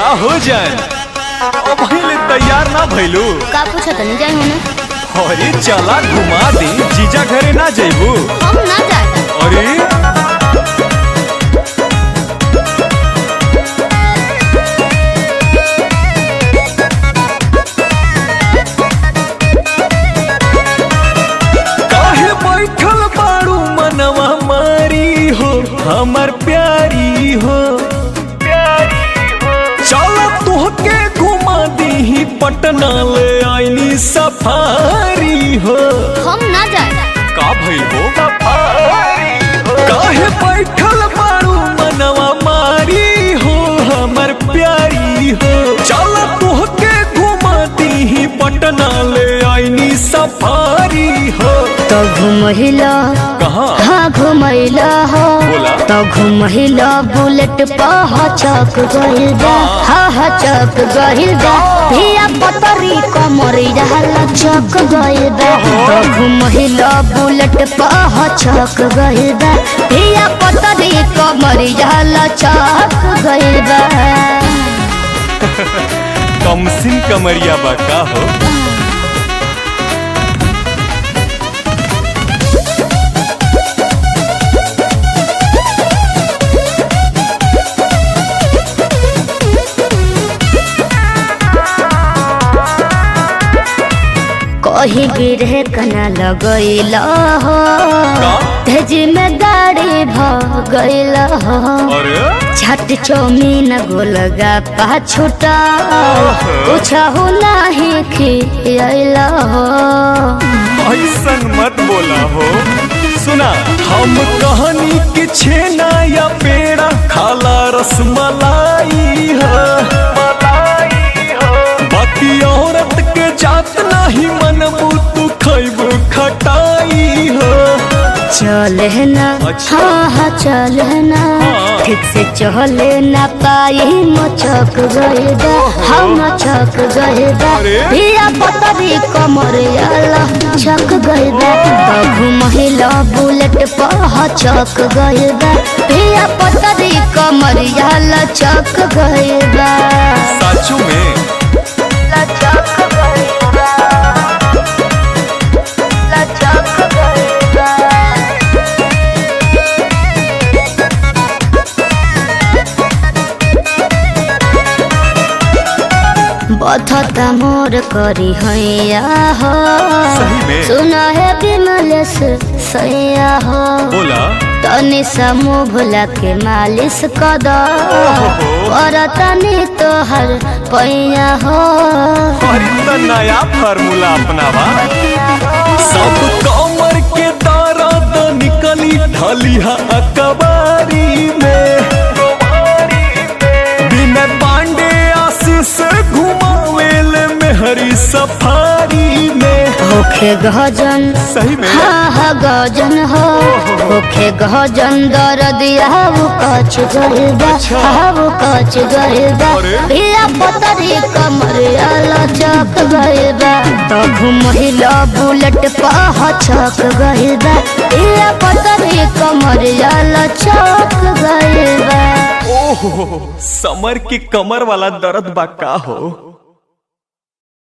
का हो जाए अब पहले तैयार ना भइलू का पूछा तनी जाई होने। अरे चला घुमा दी जीजा घरे ना जइबू हम ना जाए। अरे काहे बैठल बाड़ू मनवा मारी हो हमर प्यारी हो चल तोहके घुमा दी पटना ले आईनी सफारी हो। हम ना जाए। का भइल हो काहे बैठल बाड़ू मनवा मारी हो हमर प्यारी हो चल तोहके घुमा दी पटना ले आईनी सफारी हो। तो घुमहिला कहाँ हाँ घुमहिला हो बोला तो घुमहिला बुलेट पह चक गइल बा हा चक गइल बा भिया पतरी कमरी रहला चक गइल बा तो घुमहिला बुलेट पह चक गइल बा भिया पतरी कमरी रहला चक गइल बा। कमसिन कमरिया बा का हो। कहीं गिरे कना लगैला हो का? तेज में गाड़ी भ गइला हो अरे छट चौमीन गोलगा पाछुटा कुछ हो नहीं खियला हो। ऐसन मत बोला हो सुना हम कहानी के छेना या पेड़ा खाला रसमलाई है बाकी औरत के जात नहीं मनबू तू खैबू खटाई हो। चले ना अच्छा। हाँ चले ना हाँ। ठीक से चले ना पाई मचक गए बा हम मचक गए बा अरे। भिया पतरी कमर आला चक गए बा बघु महिला बुलेट पह चक गए बा भिया पतरी कमर आला चक गए बा साचू में लचक गए बा लचक गए बा। बधता मोर करी हैया हो सही में? सुना है विमलेश सैया हो बोला तनी समूह भुला के मालिश कद और तनी तोहर पैया हो। अरे तो नया फार्मूला अपनावा सब कमर के दर्द निकली ढलिया अकबारी में बिना पांडे आशीष घुमावेल मेहरी सफारी में होखे गजन सही में? हाँ गजन हो होखे गजन दर्दिया वो कच गइल बा अच्छा। वो कच गइल बा अरे। भिया पतरी कमर आला चक गइल बा तो घुमहिला बुलेट पह चक गइल बा भिया पतरी कमर आला चक गइल बा। ओहो समर की कमर वाला दर्द बा का हो।